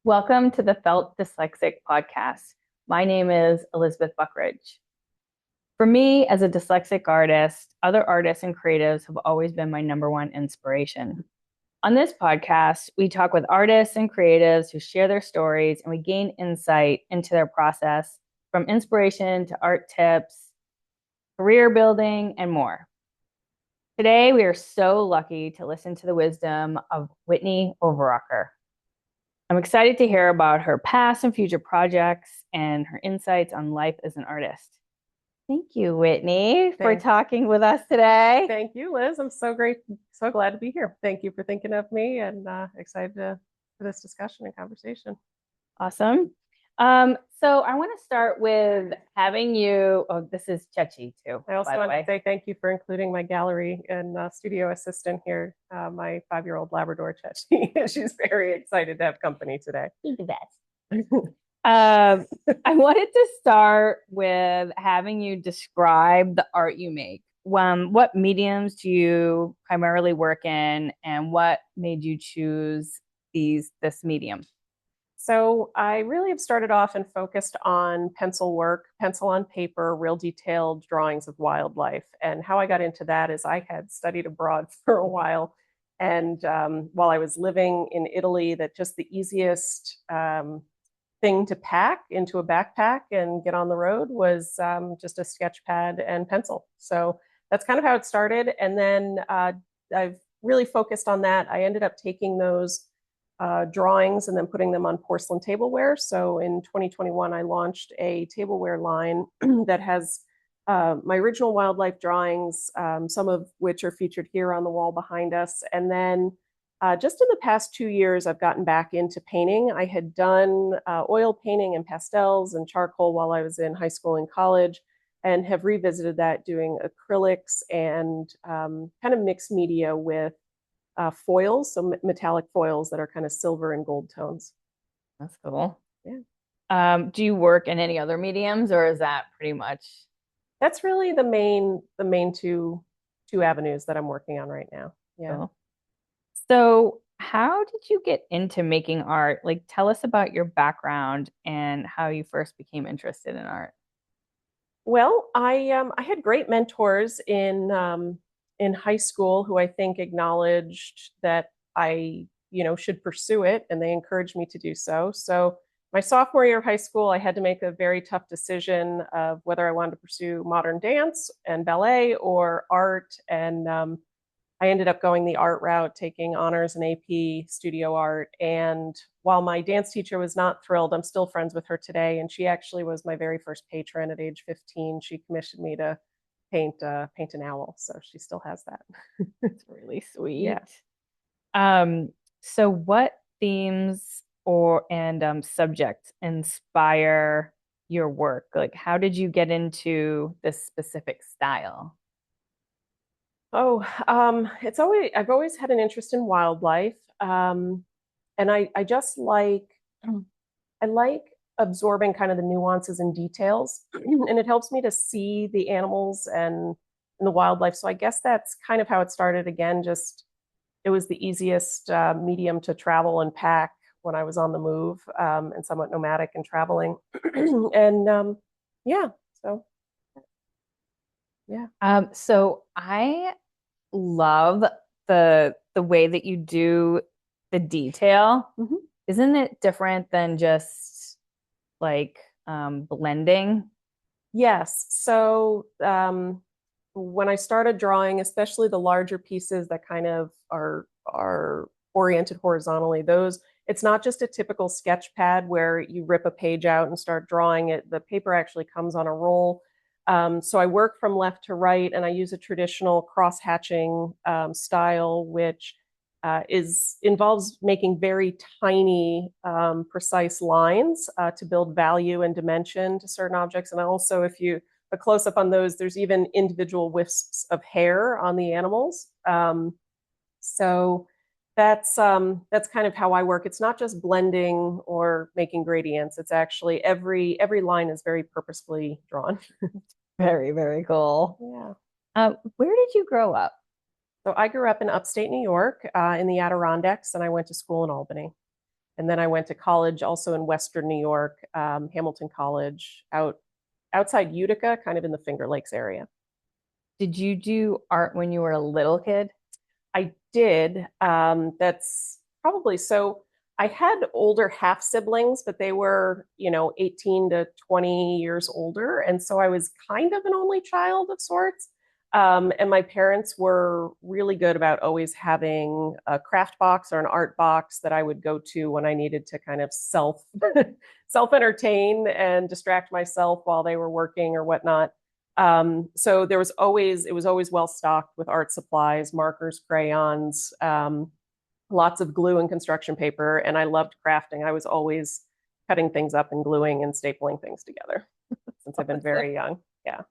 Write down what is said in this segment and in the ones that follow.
Welcome to the Felt Dyslexic podcast. My name is Elizabeth Buckridge. For me, as a dyslexic artist, other artists and creatives have always been my number one inspiration. On this podcast, we talk with artists and creatives who share their stories and we gain insight into their process from inspiration to art tips, career building, and more. Today, we are so lucky to listen to the wisdom of Whitney Overocker. I'm excited to hear about her past and future projects and her insights on life as an artist. Thank you, Whitney, for talking with us today. Thank you, Liz. I'm so glad to be here. Thank you for thinking of me and excited for this discussion and conversation. Awesome. So I want to start with having you. Oh, this is Chechi too. I also want to say thank you for including my gallery and studio assistant here, my 5-year-old Labrador Chechi. She's very excited to have company today. You're the best. I wanted to start with having you describe the art you make. What mediums do you primarily work in, and what made you choose this medium? So I really have started off and focused on pencil work, pencil on paper, real detailed drawings of wildlife. And how I got into that is I had studied abroad for a while. And while I was living in Italy, that just the easiest thing to pack into a backpack and get on the road was just a sketch pad and pencil. So that's kind of how it started. And then I've really focused on that. I ended up taking those drawings and then putting them on porcelain tableware. So in 2021, I launched a tableware line that has my original wildlife drawings, some of which are featured here on the wall behind us. And then just in the past 2 years, I've gotten back into painting. I had done oil painting and pastels and charcoal while I was in high school and college, and have revisited that doing acrylics and kind of mixed media with foils, so metallic foils that are kind of silver and gold tones. That's cool. Yeah. Do you work in any other mediums, or is that pretty much? That's really the main two avenues that I'm working on right now. Yeah. Cool. So, how did you get into making art? Like, tell us about your background and how you first became interested in art. Well, I had great mentors in high school who I think acknowledged that I should pursue it, and they encouraged me to do so. So my sophomore year of high school, I had to make a very tough decision of whether I wanted to pursue modern dance and ballet or art, and I ended up going the art route, taking honors in AP studio art. And while my dance teacher was not thrilled, I'm still friends with her today. And she actually was my very first patron at age 15. She commissioned me to paint an owl. So she still has that. It's really sweet. Yeah. So what themes and subjects inspire your work? Like, how did you get into this specific style? Oh, I've always had an interest in wildlife. And I just I like absorbing kind of the nuances and details, and it helps me to see the animals and the wildlife. So I guess that's kind of how it started. Again, just it was the easiest medium to travel and pack when I was on the move, and somewhat nomadic and traveling. And yeah, so yeah. So I love the way that you do the detail. Mm-hmm. Isn't it different than just like blending? Yes. So when I started drawing, especially the larger pieces that kind of are oriented horizontally, those it's not just a typical sketch pad where you rip a page out and start drawing it. The paper actually comes on a roll. So I work from left to right, and I use a traditional cross-hatching style, which involves making very tiny, precise lines to build value and dimension to certain objects. And also, if you a close up on those, there's even individual wisps of hair on the animals. So that's kind of how I work. It's not just blending or making gradients. It's actually every line is very purposefully drawn. Very, very cool. Where did you grow up? So I grew up in upstate New York, in the Adirondacks, and I went to school in Albany. And then I went to college also in Western New York, Hamilton College, outside Utica, kind of in the Finger Lakes area. Did you do art when you were a little kid? I did. That's probably so. I had older half siblings, but they were, 18 to 20 years older. And so I was kind of an only child of sorts. And my parents were really good about always having a craft box or an art box that I would go to when I needed to kind of self entertain and distract myself while they were working or whatnot. So it was always well stocked with art supplies, markers, crayons, lots of glue and construction paper. And I loved crafting. I was always cutting things up and gluing and stapling things together since I've been very young. Yeah.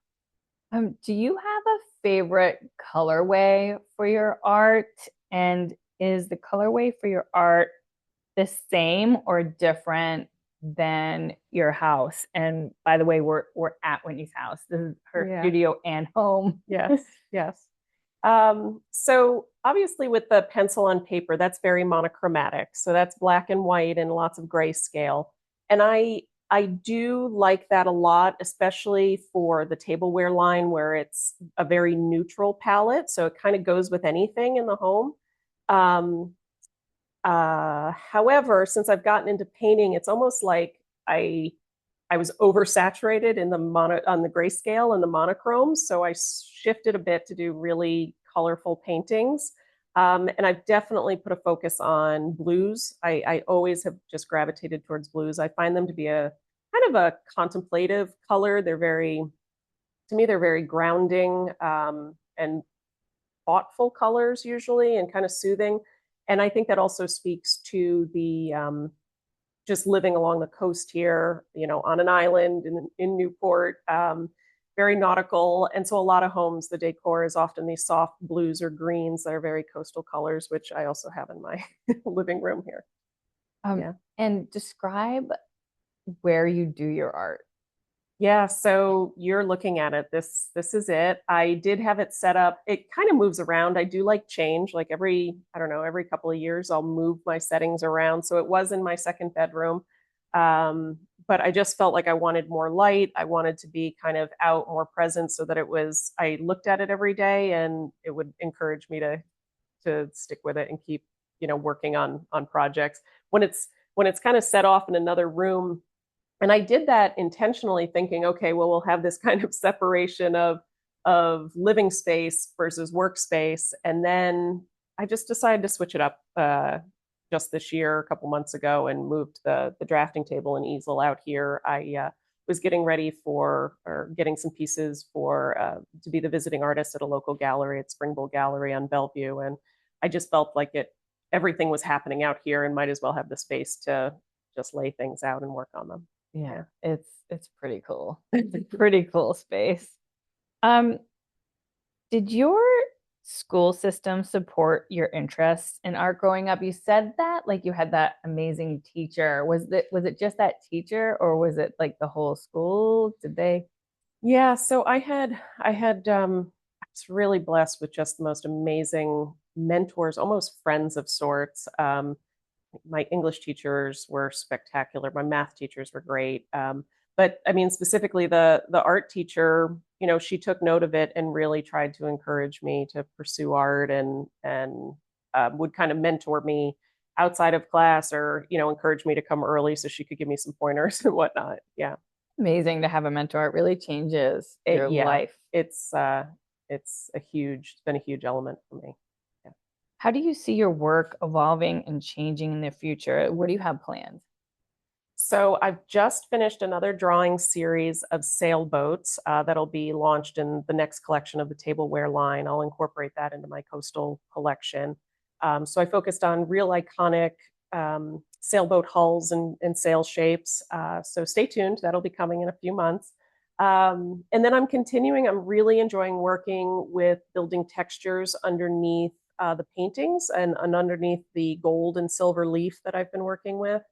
Do you have a favorite colorway for your art? And is the colorway for your art the same or different than your house? And by the way, we're at Whitney's house. This is her Yeah. studio and home. Yes. Yes. So obviously with the pencil on paper, that's very monochromatic. So that's black and white and lots of grayscale. And I do like that a lot, especially for the tableware line where it's a very neutral palette. So it kind of goes with anything in the home. Um, However, since I've gotten into painting, it's almost like I was oversaturated in the on the grayscale and the monochromes, so I shifted a bit to do really colorful paintings. And I've definitely put a focus on blues. I always have just gravitated towards blues. I find them to be a kind of a contemplative color. To me, they're very grounding and thoughtful colors usually, and kind of soothing. And I think that also speaks to the just living along the coast here, on an island in Newport, very nautical. And so a lot of homes, the decor is often these soft blues or greens that are very coastal colors, which I also have in my living room here. Yeah. And describe where you do your art. Yeah, so you're looking at it. This is it. I did have it set up. It kind of moves around. I do like change. Like I don't know, every couple of years I'll move my settings around. So it was in my second bedroom. But I just felt like I wanted more light. I wanted to be kind of out, more present, so that I looked at it every day and it would encourage me to stick with it and keep, working on projects. When it's kind of set off in another room, and I did that intentionally thinking, okay, well, we'll have this kind of separation of living space versus workspace. And then I just decided to switch it up just this year, a couple months ago, and moved the drafting table and easel out here. I was getting ready for, or getting some pieces for, to be the visiting artist at a local gallery at Springbowl Gallery on Bellevue. And I just felt like everything was happening out here and might as well have the space to just lay things out and work on them. Yeah, it's pretty cool. It's a pretty cool space. Um, did your school system support your interests in art growing up? You said that like you had that amazing teacher. Was it just that teacher or was it like the whole school? Did they? Yeah, so I was really blessed with just the most amazing mentors, almost friends of sorts. My English teachers were spectacular. My math teachers were great. But I mean, specifically the art teacher, she took note of it and really tried to encourage me to pursue art and would kind of mentor me outside of class, or encourage me to come early so she could give me some pointers and whatnot. Yeah, Amazing to have a mentor. It really changes your yeah, life. it's been a huge element for me. Yeah. How do you see your work evolving and changing in the future? What do you have planned? So I've just finished another drawing series of sailboats that'll be launched in the next collection of the tableware line. I'll incorporate that into my coastal collection. So I focused on real iconic sailboat hulls and sail shapes. So stay tuned. That'll be coming in a few months. And then I'm really enjoying working with building textures underneath the paintings and underneath the gold and silver leaf that I've been working with.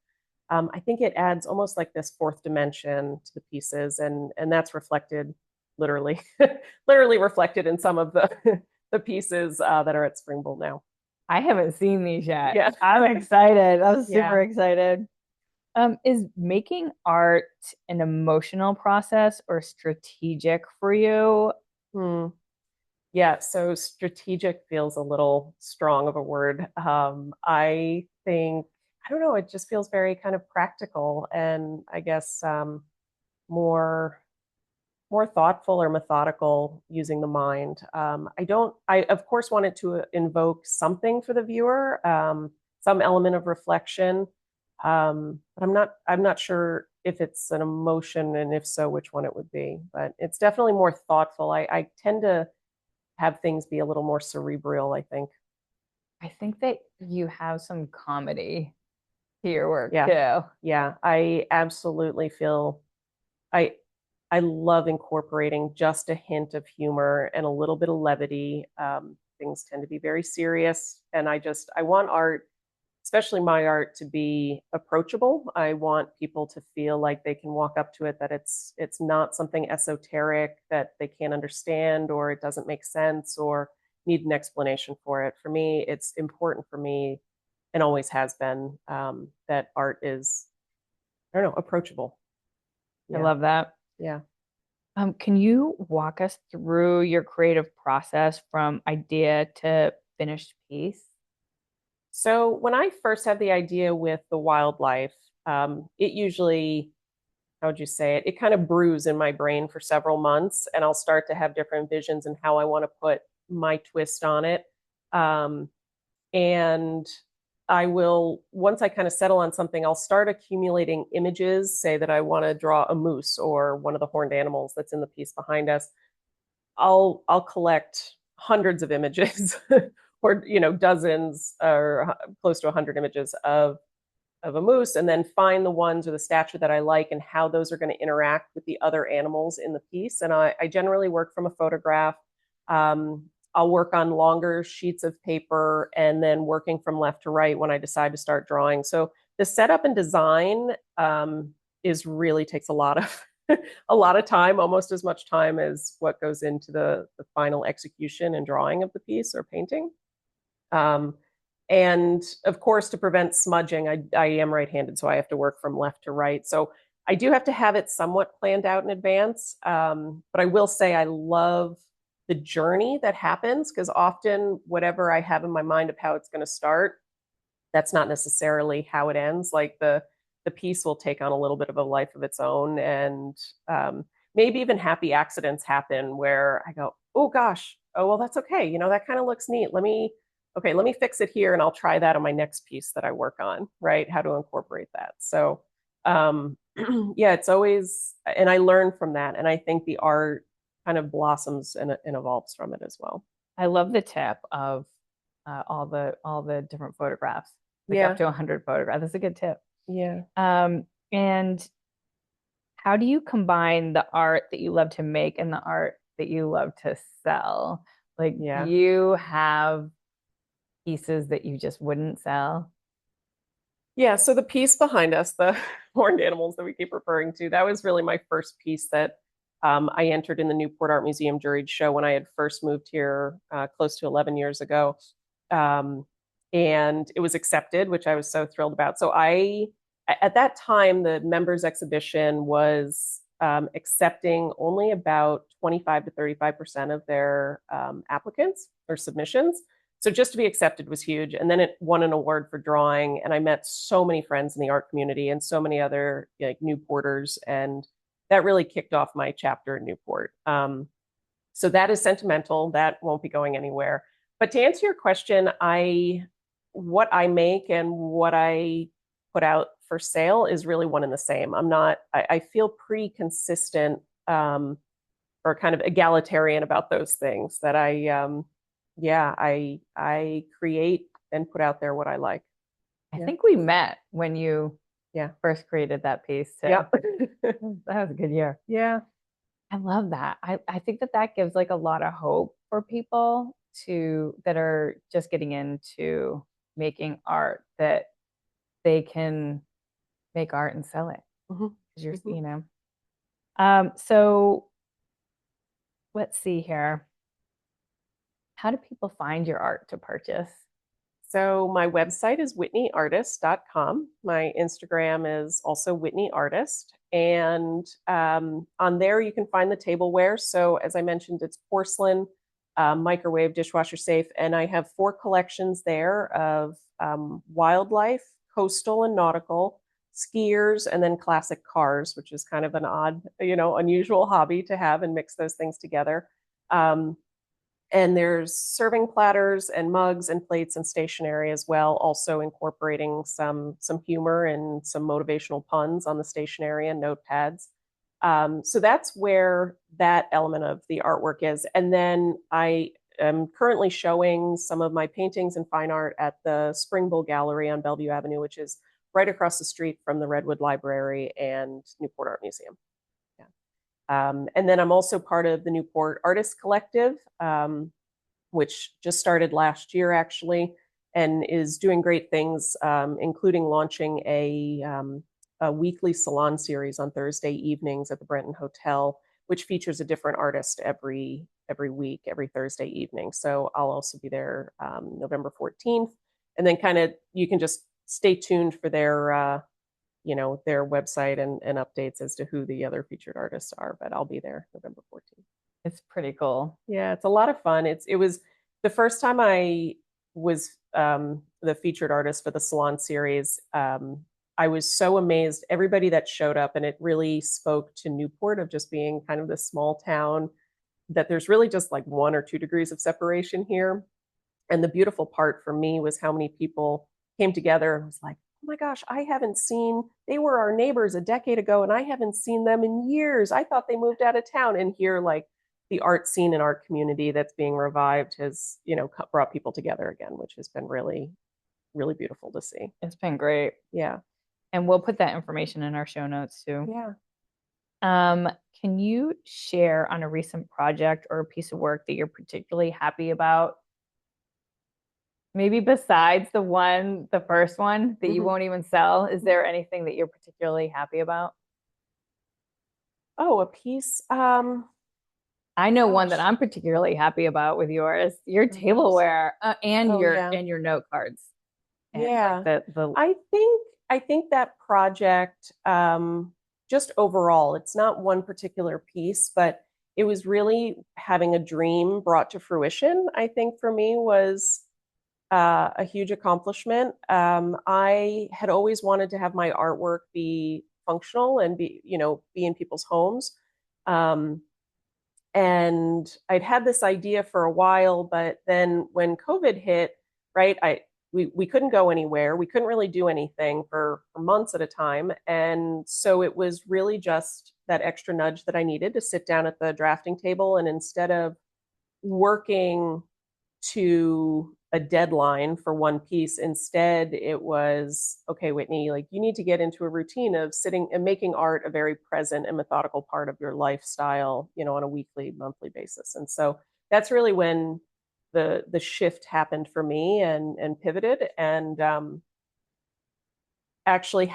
I think it adds almost like this fourth dimension to the pieces, and that's reflected literally, literally reflected in some of the the pieces that are at Springbowl now. I haven't seen these yet. Yeah. I'm excited. I'm super Yeah. excited. Is making art an emotional process or strategic for you? Hmm. Yeah, so strategic feels a little strong of a word. I think, I don't know, it just feels very kind of practical and I guess more more thoughtful or methodical using the mind. I of course wanted to invoke something for the viewer, some element of reflection. But I'm not sure if it's an emotion and if so, which one it would be. But it's definitely more thoughtful. I tend to have things be a little more cerebral, I think. I think that you have some comedy to your work Yeah. too. Yeah. I absolutely feel I I love incorporating just a hint of humor and a little bit of levity. Things tend to be very serious, and I want art, especially my art, to be approachable. I want people to feel like they can walk up to it, that it's not something esoteric that they can't understand or it doesn't make sense or need an explanation for it. For me, it's important for me and always has been that art is, I don't know, approachable. I Yeah, love that. yeah. Can you walk us through your creative process from idea to finished piece? So when I first had the idea with the wildlife, it usually, how would you say it? It kind of brews in my brain for several months, and I'll start to have different visions and how I want to put my twist on it. Um, and I will, once I kind of settle on something, I'll start accumulating images, say that I want to draw a moose or one of the horned animals that's in the piece behind us. I'll collect hundreds of images or dozens or close to 100 images of a moose, and then find the ones or the stature that I like and how those are going to interact with the other animals in the piece. And I generally work from a photograph. I'll work on longer sheets of paper and then working from left to right when I decide to start drawing. So the setup and design is really takes a lot of a lot of time, almost as much time as what goes into the final execution and drawing of the piece or painting. Um, and of course, to prevent smudging, I am right-handed, so I have to work from left to right. So I do have to have it somewhat planned out in advance. But I will say I love the journey that happens because often whatever I have in my mind of how it's going to start, that's not necessarily how it ends. Like the piece will take on a little bit of a life of its own, and maybe even happy accidents happen where I go, oh gosh, oh well, that's okay. That kind of looks neat. Let me fix it here, and I'll try that on my next piece that I work on. Right, how to incorporate that. So yeah, it's always, and I learn from that, and I think the art kind of blossoms and evolves from it as well. I love the tip of all the different photographs, like up Yeah, to 100 photographs. That's a good tip. yeah, And how do you combine the art that you love to make and the art that you love to sell? Like, do yeah. you have pieces that you just wouldn't sell? Yeah, so the piece behind us, the horned animals that we keep referring to, that was really my first piece that I entered in the Newport Art Museum juried show when I had first moved here close to 11 years ago. Um, and it was accepted, which I was so thrilled about. So at that time, the members exhibition was accepting only about 25 to 35% of their applicants or submissions. So just to be accepted was huge. And then it won an award for drawing. And I met so many friends in the art community and so many other like Newporters. And that really kicked off my chapter in Newport. So that is sentimental. That won't be going anywhere. But to answer your question, what I make and what I put out for sale is really one and the same. I feel pretty consistent or kind of egalitarian about those things that yeah, I create and put out there what I like. I Yeah. think we met when you Yeah. first created that piece too. Yeah. That was a good year. Yeah. I love that. I think that that gives like a lot of hope for people to that are just getting into making art that they can make art and sell it Mhm. because you're, Mhm. so let's see here. How do people find your art to purchase? So my website is whitneyartist.com. My Instagram is also whitneyartist. And on there, you can find the tableware. So as I mentioned, it's porcelain, microwave, dishwasher safe. And I have 4 collections there of wildlife, coastal and nautical, skiers, and then classic cars, which is kind of an odd, unusual hobby to have and mix those things together. Um, and there's serving platters and mugs and plates and stationery as well, also incorporating some humor and some motivational puns on the stationery and notepads. So that's where that element of the artwork is. And then I am currently showing some of my paintings and fine art at the Spring Bowl Gallery on Bellevue Avenue, which is right across the street from the Redwood Library and Newport Art Museum. And then I'm also part of the Newport Artist Collective, which just started last year, actually, and is doing great things, including launching a weekly salon series on Thursday evenings at the Brenton Hotel, which features a different artist every week, every Thursday evening. So I'll also be there November 14th. And then kind of you can just stay tuned for their website and updates as to who the other featured artists are, but I'll be there November 14th. It's pretty cool. Yeah, it's a lot of fun. It was the first time I was the featured artist for the salon series. I was so amazed, everybody that showed up, and it really spoke to Newport of just being kind of this small town, that there's really just like 1 or 2 degrees of separation here. And the beautiful part for me was how many people came together and was like, oh my gosh, they were our neighbors a decade ago and I haven't seen them in years. I thought they moved out of town. And here, like, the art scene and art community that's being revived has, brought people together again, which has been really, really beautiful to see. It's been great. Yeah. And we'll put that information in our show notes too. Yeah. Can you share on a recent project or a piece of work that you're particularly happy about? Maybe besides the first one that you won't even sell, is there anything that you're particularly happy about? Oh, a piece. I know one that I'm particularly happy about with yours, your tableware and your note cards. And Yeah. like the I think that project, just overall, it's not one particular piece, but it was really having a dream brought to fruition, I think for me was a huge accomplishment. I had always wanted to have my artwork be functional and be in people's homes. Um, and I'd had this idea for a while, but then when COVID hit, right, we couldn't go anywhere. We couldn't really do anything for months at a time. And so it was really just that extra nudge that I needed to sit down at the drafting table. And instead of working to a deadline for one piece, instead it was, okay, Whitney, like, you need to get into a routine of sitting and making art a very present and methodical part of your lifestyle, on a weekly, monthly basis. And so that's really when the shift happened for me and pivoted. And actually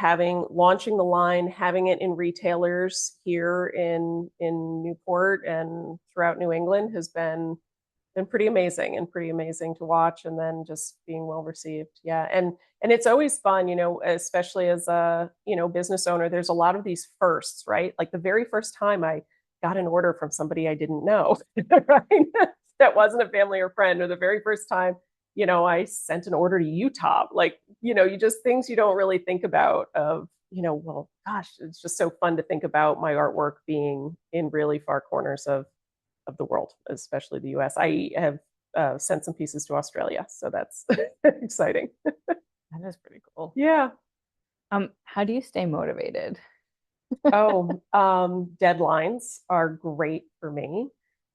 launching the line, having it in retailers here in Newport and throughout New England has been pretty amazing to watch, and then just being well received. Yeah. And it's always fun, especially as a, business owner, there's a lot of these firsts, right? Like the very first time I got an order from somebody I didn't know, right? That wasn't a family or friend, or the very first time, I sent an order to Utah, like, you just things you don't really think about of, well, gosh, it's just so fun to think about my artwork being in really far corners of the world, especially the US. I have sent some pieces to Australia, so that's exciting. that is pretty cool. Yeah. How do you stay motivated? Deadlines are great for me.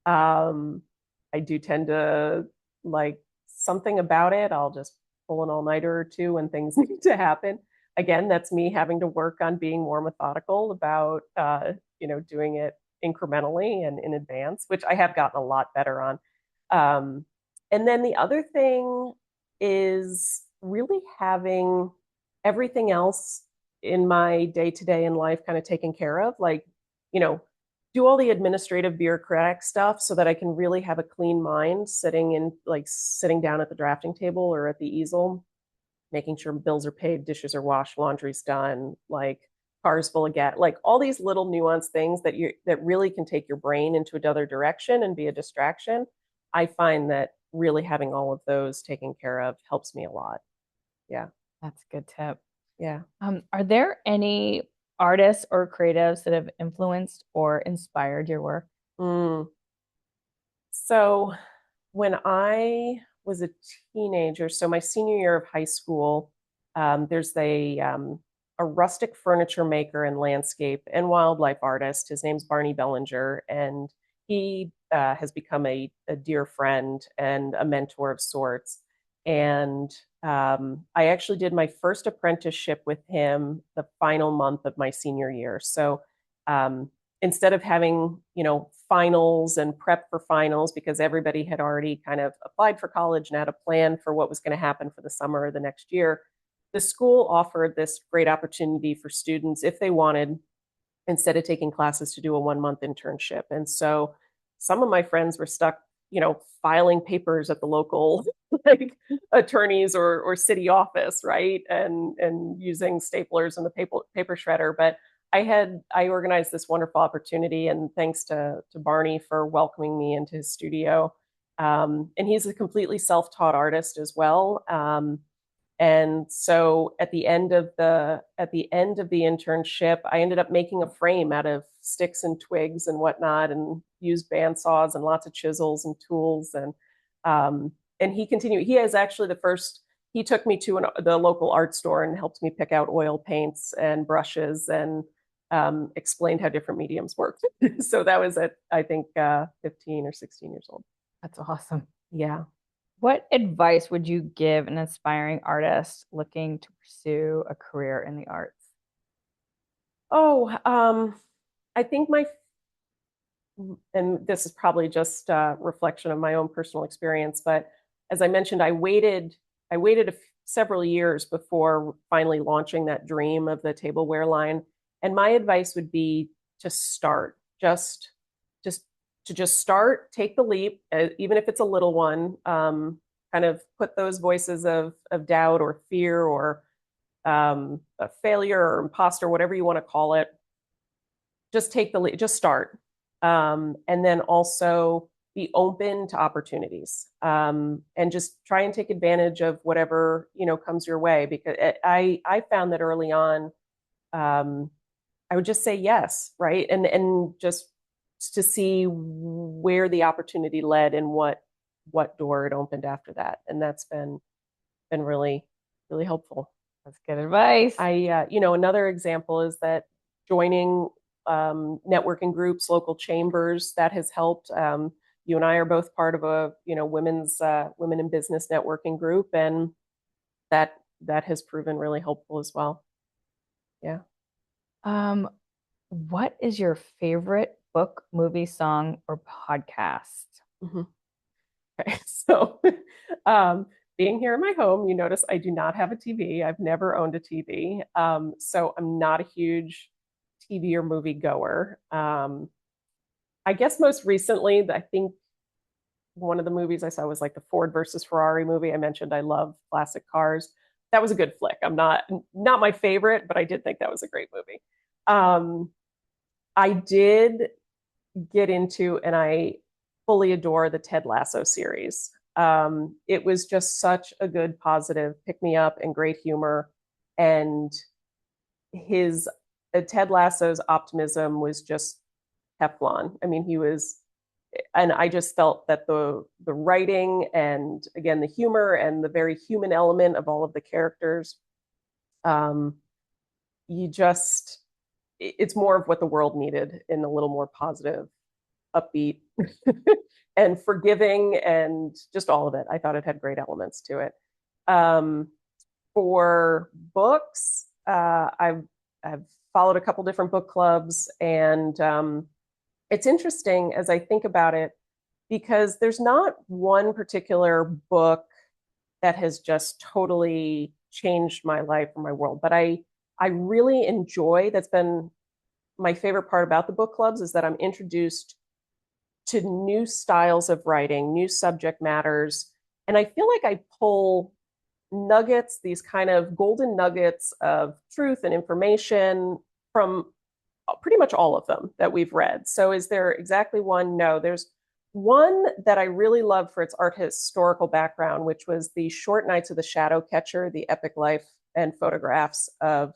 I do tend to like something about it. I'll just pull an all-nighter or two when things need to happen. Again, that's me having to work on being more methodical about doing it incrementally and in advance, which I have gotten a lot better on. And then the other thing is really having everything else in my day-to-day in life kind of taken care of. Like, do all the administrative bureaucratic stuff so that I can really have a clean mind sitting down at the drafting table or at the easel, making sure bills are paid, dishes are washed, laundry's done, like cars full of gas, like all these little nuanced things that really can take your brain into another direction and be a distraction. I find that really having all of those taken care of helps me a lot. Yeah. That's a good tip. Yeah. Are there any artists or creatives that have influenced or inspired your work? Mm. So when I was a teenager, so my senior year of high school, there's a rustic furniture maker and landscape and wildlife artist. His name's Barney Bellinger, and he has become a dear friend and a mentor of sorts. And I actually did my first apprenticeship with him the final month of my senior year. So um, instead of having, finals and prep for finals because everybody had already kind of applied for college and had a plan for what was going to happen for the summer or the next year, the school offered this great opportunity for students if they wanted, instead of taking classes, to do a 1 month internship. And so some of my friends were stuck, filing papers at the local like attorneys or city office, right? And using staplers and the paper shredder. But I organized this wonderful opportunity, and thanks to Barney for welcoming me into his studio. And he's a completely self-taught artist as well. And so at the end of the internship, I ended up making a frame out of sticks and twigs and whatnot, and used band saws and lots of chisels and tools. And he continued. He is actually the first. He took me to the local art store and helped me pick out oil paints and brushes, and explained how different mediums worked. So that was at, I think, 15 or 16 years old. That's awesome. Yeah. What advice would you give an aspiring artist looking to pursue a career in the arts? Oh, I think and this is probably just a reflection of my own personal experience, but as I mentioned, I waited several years before finally launching that dream of the tableware line. And my advice would be to start, just to just start, take the leap, even if it's a little one. Kind of put those voices of doubt or fear or a failure or imposter, whatever you want to call it, just take the lead, just start. And then also be open to opportunities, and just try and take advantage of whatever, comes your way. Because I found that early on, um, I would just say yes, right? And just to see where the opportunity led and what door it opened after that. And that's been really, really helpful. That's good advice. Another example is that joining networking groups, local chambers, that has helped. You and I are both part of a, women's women in business networking group, and that has proven really helpful as well. Yeah. Um, what is your favorite book, movie, song, or podcast? Mhm. Okay. So, um, being here in my home, you notice I do not have a TV. I've never owned a TV. So I'm not a huge TV or movie goer. I guess most recently, I think one of the movies I saw was like the Ford versus Ferrari movie. I mentioned I love classic cars. That was a good flick. I'm not my favorite, but I did think that was a great movie. Um, I did get into, and I fully adore the Ted Lasso series. It was just such a good, positive pick me up and great humor. And his Ted Lasso's optimism was just Teflon. I mean, and I just felt that the writing and again the humor and the very human element of all of the characters, um, you just it's more of what the world needed in a little more positive, upbeat, and forgiving, and just all of it. I thought it had great elements to it. Um, for books, I've followed a couple different book clubs, and it's interesting as I think about it because there's not one particular book that has just totally changed my life or my world, but I really enjoy, that's been my favorite part about the book clubs is that I'm introduced to new styles of writing, new subject matters. And I feel like I pull nuggets, these kind of golden nuggets of truth and information from pretty much all of them that we've read. So is there exactly one? No, there's one that I really love for its art historical background, which was The Short Nights of the Shadow Catcher, the epic life and photographs of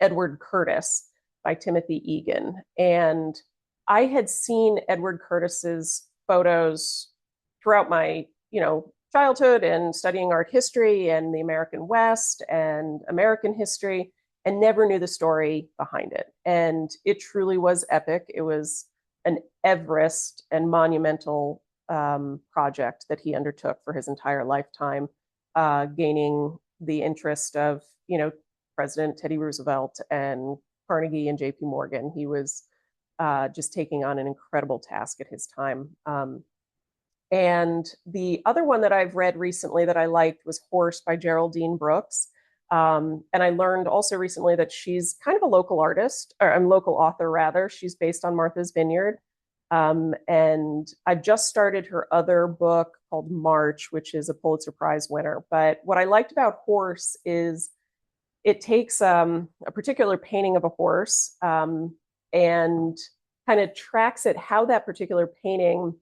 Edward Curtis by Timothy Egan. And I had seen Edward Curtis's photos throughout my, childhood and studying art history and the American West and American history, and never knew the story behind it. And it truly was epic. It was an Everest and monumental project that he undertook for his entire lifetime, gaining the interest of, President Teddy Roosevelt and Carnegie and JP Morgan. He was just taking on an incredible task at his time. And the other one that I've read recently that I liked was Horse by Geraldine Brooks. And I learned also recently that she's kind of a local artist, or a local author rather. She's based on Martha's Vineyard. And I've just started her other book called March, which is a Pulitzer Prize winner. But what I liked about Horse is it takes a particular painting of a horse and kind of tracks it, how that particular painting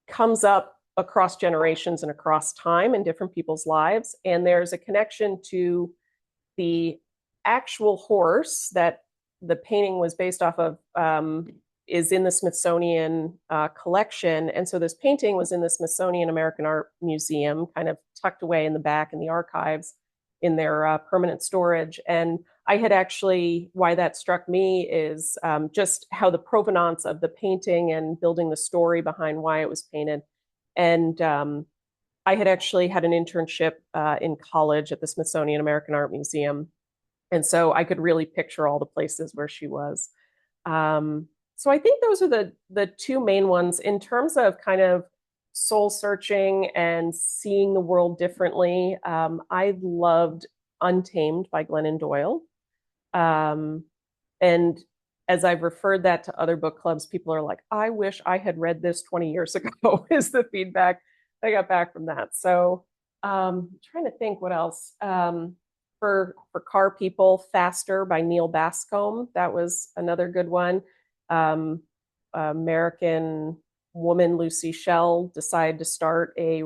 comes up across generations and across time in different people's lives. And there's a connection to the actual horse that the painting was based off of, is in the Smithsonian collection. And so this painting was in the Smithsonian American Art Museum, kind of tucked away in the back in the archives in their permanent storage. And I had actually, why that struck me is just how the provenance of the painting and building the story behind why it was painted. And I had actually had an internship in college at the Smithsonian American Art Museum. And so I could really picture all the places where she was. So I think those are the two main ones in terms of kind of soul searching and seeing the world differently. I loved Untamed by Glennon Doyle. And as I've referred that to other book clubs, people are like, I wish I had read this 20 years ago, is the feedback I got back from that. So trying to think what else. For car people, Faster by Neil Bascomb. That was another good one. American woman Lucy Shell decided to start a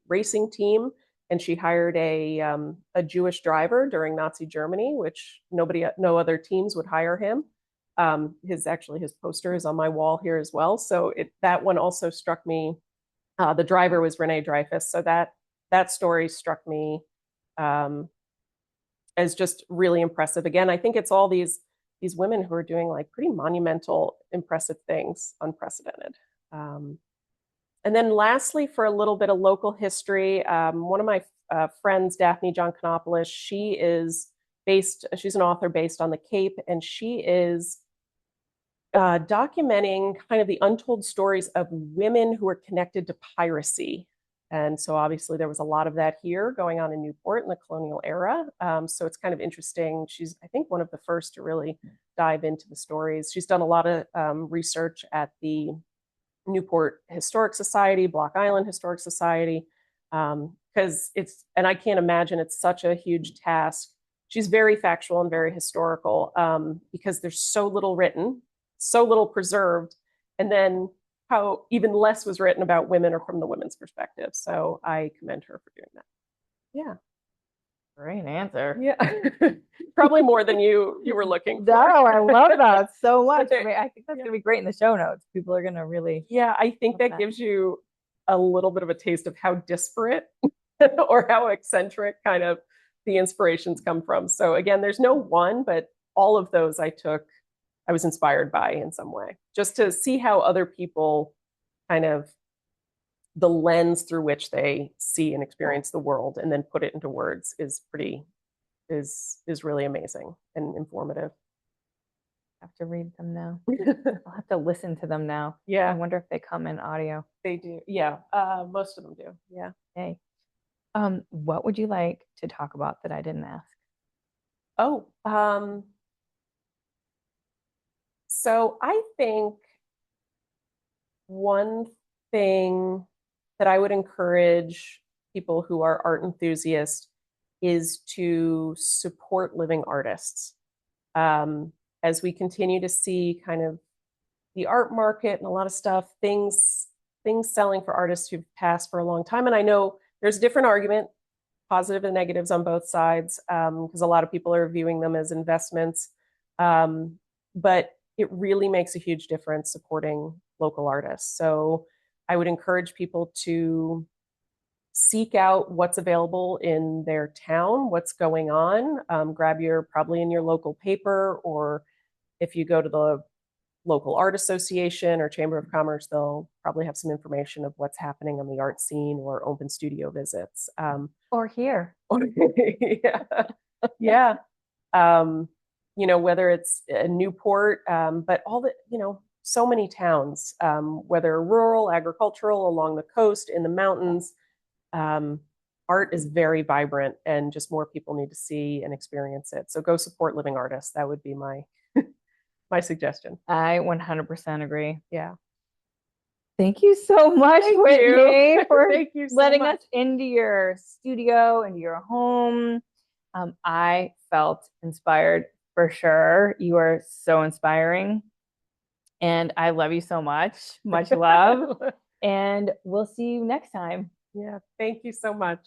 racing team, and she hired a Jewish driver during Nazi Germany, which no other teams would hire him. His poster is on my wall here as well. So that one also struck me. The driver was Renee Dreyfuss, so that story struck me as just really impressive. Again, I think it's all these women who are doing like pretty monumental, impressive things, unprecedented. And then lastly, for a little bit of local history, one of my friends, Daphne Gianconopoulos, she's an author based on the Cape, and she is documenting kind of the untold stories of women who are connected to piracy. And so obviously there was a lot of that here going on in Newport in the colonial era. So it's kind of interesting. She's, I think, one of the first to really dive into the stories. She's done a lot of research at the Newport Historic Society, Block Island Historic Society, because and I can't imagine it's such a huge task. She's very factual and very historical because there's so little written, so little preserved, and then how even less was written about women or from the women's perspective. So I commend her for doing that. Yeah. Great answer. Yeah. Probably more than you were looking for. No, I love that so much. I mean, I think that's going to be great in the show notes. People are going to really. Yeah, I think that gives you a little bit of a taste of how disparate or how eccentric kind of the inspirations come from. So again, there's no one, but all of those I was inspired by in some way, just to see how other people kind of the lens through which they see and experience the world and then put it into words is really amazing and informative. I have to read them now. I'll have to listen to them now. Yeah. I wonder if they come in audio. They do. Yeah. Most of them do. Yeah. Hey. What would you like to talk about that I didn't ask? Oh, So I think one thing that I would encourage people who are art enthusiasts is to support living artists. Um, as we continue to see kind of the art market and a lot of stuff, things selling for artists who've passed for a long time. And I know there's a different argument, positive and negatives on both sides, because a lot of people are viewing them as investments. But it really makes a huge difference supporting local artists. So I would encourage people to seek out what's available in their town, what's going on. Grab your probably in your local paper, or if you go to the local art association or chamber of commerce, they'll probably have some information of what's happening on the art scene or open studio visits. Or here. Yeah, yeah. Um, whether it's Newport, but all the, so many towns, whether rural, agricultural, along the coast, in the mountains, art is very vibrant, and just more people need to see and experience it. So go support living artists. That would be my my suggestion. I 100% agree. Yeah. Thank you so much, Thank Whitney, you. for Thank you so letting much. us into your studio, into your home. I felt inspired for sure. You are so inspiring. And I love you so much. Much love. And we'll see you next time. Yeah. Thank you so much.